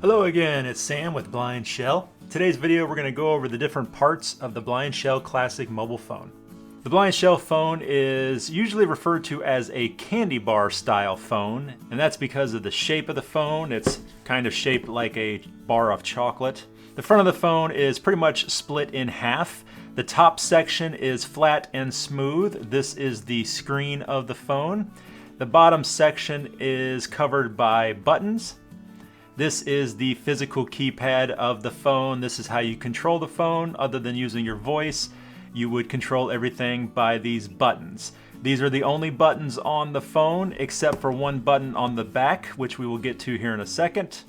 Hello again, it's Sam with BlindShell. Today's video we're going to go over the different parts of the BlindShell Classic mobile phone. The BlindShell phone is usually referred to as a candy bar style phone, and that's because of the shape of the phone. It's kind of shaped like a bar of chocolate. The front of the phone is pretty much split in half. The top section is flat and smooth. This is the screen of the phone. The bottom section is covered by buttons. This is the physical keypad of the phone. This is how you control the phone. Other than using your voice, you would control everything by these buttons. These are the only buttons on the phone except for one button on the back, which we will get to here in a second.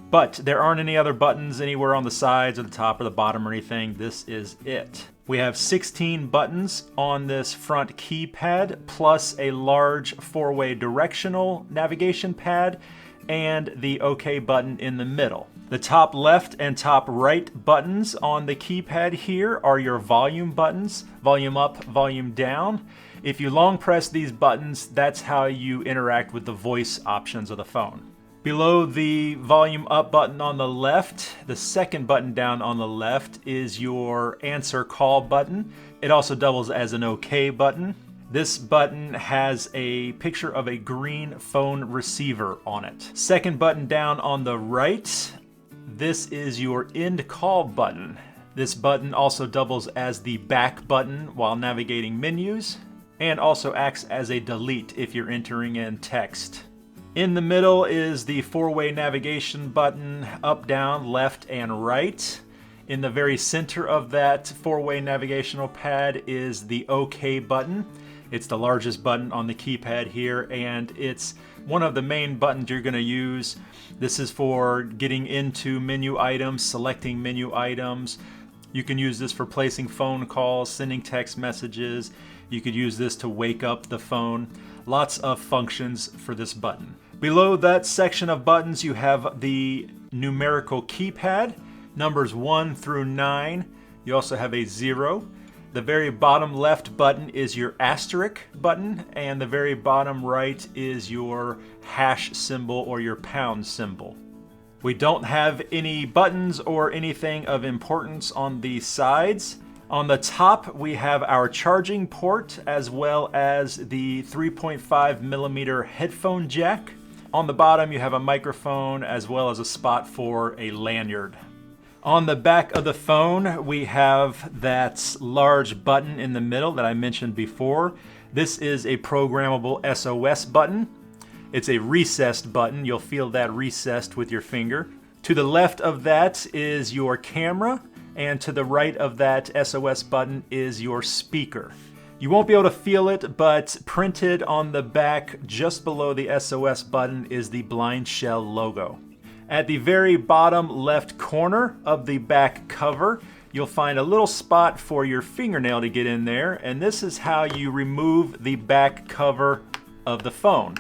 But there aren't any other buttons anywhere on the sides or the top or the bottom or anything. This is it. We have 16 buttons on this front keypad, plus a large four-way directional navigation pad and the OK button in the middle. The top left and top right buttons on the keypad here are your volume buttons, volume up, volume down. If you long press these buttons, that's how you interact with the voice options of the phone. Below the volume up button on the left, the second button down on the left is your answer call button. It also doubles as an OK button. This button has a picture of a green phone receiver on it. Second button down on the right, this is your end call button. This button also doubles as the back button while navigating menus, and also acts as a delete if you're entering in text. In the middle is the four-way navigation button, up, down, left, and right. In the very center of that four-way navigational pad is the OK button. It's the largest button on the keypad here, and it's one of the main buttons you're going to use. This is for getting into menu items, selecting menu items. You can use this for placing phone calls, sending text messages. You could use this to wake up the phone. Lots of functions for this button. Below that section of buttons, you have the numerical keypad, numbers 1 through 9. You also have a 0. The very bottom left button is your asterisk button, and the very bottom right is your hash symbol or your pound symbol. We don't have any buttons or anything of importance on the sides. On the top, we have our charging port as well as the 3.5mm headphone jack. On the bottom, you have a microphone as well as a spot for a lanyard. On the back of the phone, we have that large button in the middle that I mentioned before. This is a programmable SOS button. It's a recessed button. You'll feel that recessed with your finger. To the left of that is your camera, and to the right of that SOS button is your speaker. You won't be able to feel it, but printed on the back just below the SOS button is the BlindShell logo. At the very bottom left corner of the back cover, you'll find a little spot for your fingernail to get in there, and this is how you remove the back cover of the phone.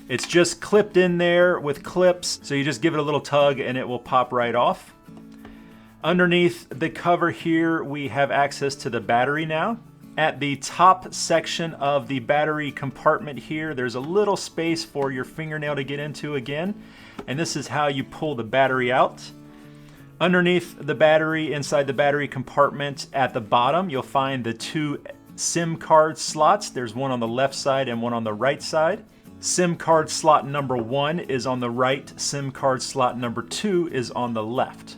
It's just clipped in there with clips, so you just give it a little tug and it will pop right off. Underneath the cover here, we have access to the battery now. At the top section of the battery compartment here, there's a little space for your fingernail to get into again, and this is how you pull the battery out. Underneath the battery, inside the battery compartment at the bottom, you'll find the two SIM card slots. There's one on the left side and one on the right side. SIM card slot number 1 is on the right, SIM card slot number 2 is on the left.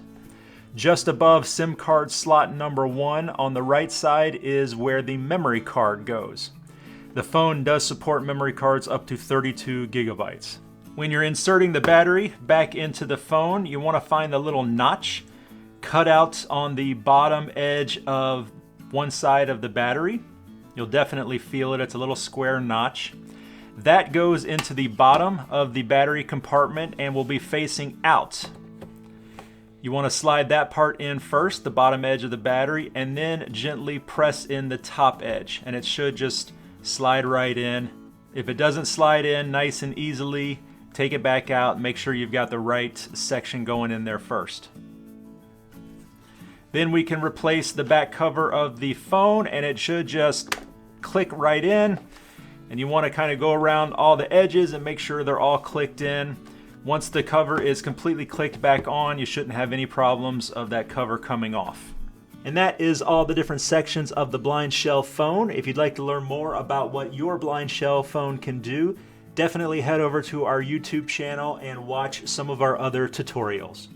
Just above SIM card slot number 1 on the right side is where the memory card goes. The phone does support memory cards up to 32 gigabytes. When you're inserting the battery back into the phone, you want to find the little notch cut out on the bottom edge of one side of the battery. You'll definitely feel it. It's a little square notch. That goes into the bottom of the battery compartment and will be facing out. You want to slide that part in first, the bottom edge of the battery, and then gently press in the top edge, and it should just slide right in. If it doesn't slide in nice and easily, take it back out. Make sure you've got the right section going in there first. Then we can replace the back cover of the phone, and it should just click right in. And you want to kind of go around all the edges and make sure they're all clicked in. Once the cover is completely clicked back on, you shouldn't have any problems of that cover coming off. And that is all the different sections of the BlindShell phone. If you'd like to learn more about what your BlindShell phone can do, definitely head over to our YouTube channel and watch some of our other tutorials.